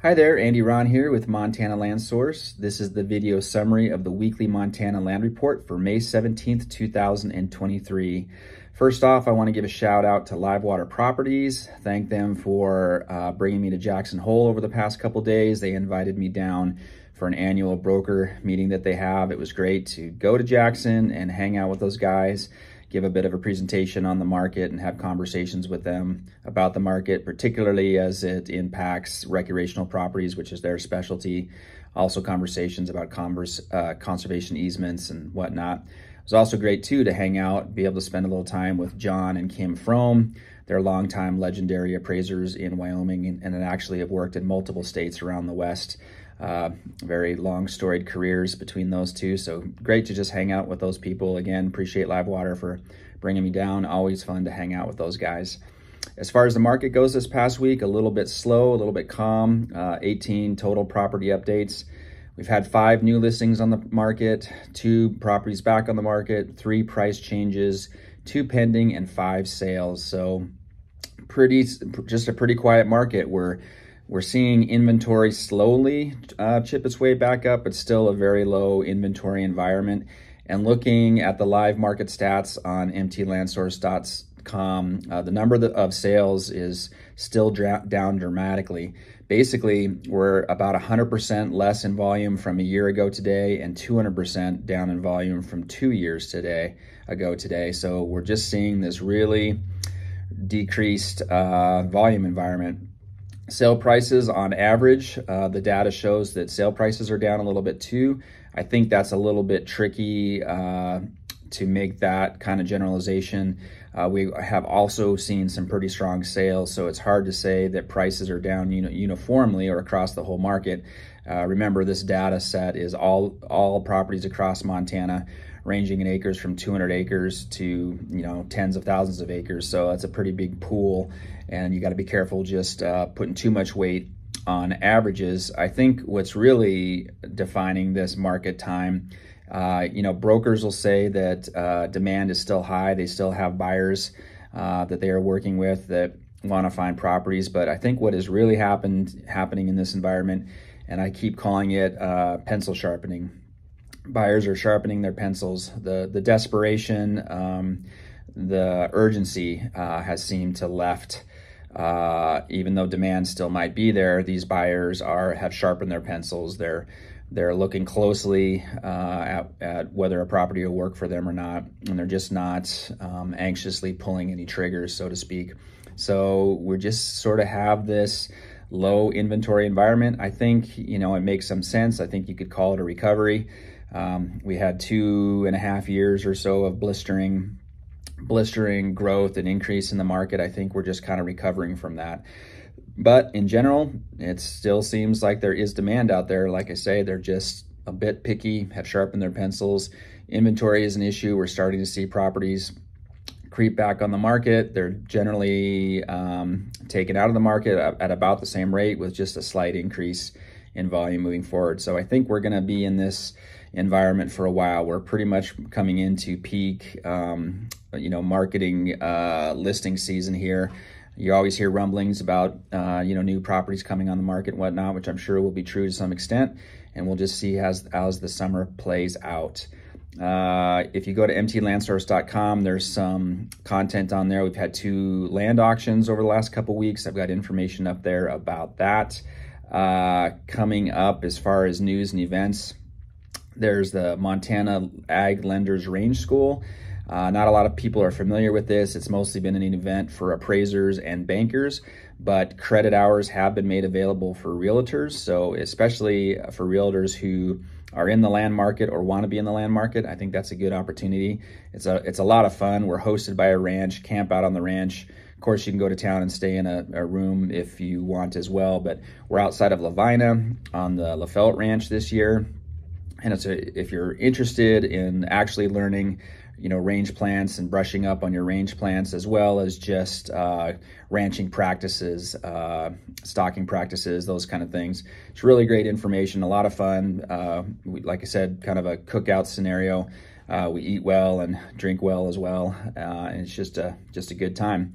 Hi there, Andy Ron here with Montana Land Source. This is the video summary of the weekly Montana Land Report for May 17th, 2023. First off, I want to give a shout out to Livewater Properties. Thank them for bringing me to Jackson Hole over the past couple days. They invited me down for an annual broker meeting that they have. It was great to go to Jackson and hang out with those guys, give a bit of a presentation on the market and have conversations with them about the market, particularly as it impacts recreational properties, which is their specialty. Also conversations about conservation easements and whatnot. It was also great too to hang out, be able to spend a little time with John and Kim Frome. They're longtime legendary appraisers in Wyoming and actually have worked in multiple states around the West. Very long storied careers between those two. So great to just hang out with those people. Again, appreciate Livewater for bringing me down. Always fun to hang out with those guys. As far as the market goes this past week, a little bit slow, a little bit calm, 18 total property updates. We've had 5 new listings on the market, 2 properties back on the market, 3 price changes, 2 pending, and 5 sales. So just a pretty quiet market. We're seeing inventory slowly chip its way back up, but still a very low inventory environment. And looking at the live market stats on mtlandsource.com, the number of sales is still down dramatically. Basically, we're about 100% less in volume from a year ago today and 200% down in volume from 2 years ago today. So we're just seeing this really decreased volume environment. Sale prices on average, the data shows that sale prices are down a little bit too. I think that's a little bit tricky to make that kind of generalization. We have also seen some pretty strong sales, so it's hard to say that prices are down uniformly or across the whole market. Remember, this data set is all properties across Montana, ranging in acres from 200 acres to tens of thousands of acres. So that's a pretty big pool, and you got to be careful just putting too much weight on averages. I think what's really defining this market time, brokers will say that demand is still high. They still have buyers that they are working with that want to find properties. But I think what is really happening in this environment, and I keep calling it pencil sharpening. Buyers are sharpening their pencils. The desperation, the urgency has seemed to left. Even though demand still might be there, these buyers have sharpened their pencils. They're looking closely at whether a property will work for them or not, and they're just not anxiously pulling any triggers, so to speak. So we just sort of have this low inventory environment. I think it makes some sense. I think you could call it a recovery. We had 2.5 years or so of blistering growth and increase in the market. I think we're just kind of recovering from that. But in general, it still seems like there is demand out there. Like I say, they're just a bit picky, have sharpened their pencils. Inventory is an issue. We're starting to see properties creep back on the market. They're generally taken out of the market at about the same rate, with just a slight increase in volume moving forward. So I think we're going to be in this environment for a while. We're pretty much coming into peak marketing listing season here. You always hear rumblings about new properties coming on the market and whatnot, which I'm sure will be true to some extent, and we'll just see as the summer plays out. If you go to mtlandsource.com, there's some content on there. We've had 2 land auctions over the last couple weeks. I've got information up there about that. Coming up, as far as news and events, there's the Montana Ag Lenders Range School. Not a lot of people are familiar with this. It's mostly been an event for appraisers and bankers, but credit hours have been made available for realtors. So especially for realtors who are in the land market or want to be in the land market, I think that's a good opportunity. It's a lot of fun. We're hosted by a ranch, camp out on the ranch. Of course, you can go to town and stay in a room if you want as well, but we're outside of Lavina on the LaFelt Ranch this year. And if you're interested in actually learning, range plants and brushing up on your range plants, as well as just ranching practices, stocking practices, those kind of things. It's really great information, a lot of fun. Like I said, kind of a cookout scenario. We eat well and drink well as well, and it's just a good time.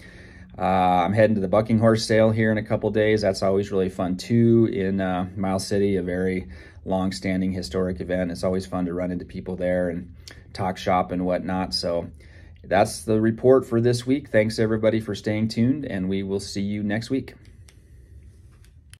I'm heading to the Bucking Horse sale here in a couple days. That's always really fun too in Miles City, a very long-standing historic event. It's always fun to run into people there and talk shop and whatnot. So that's the report for this week. Thanks everybody for staying tuned, and we will see you next week.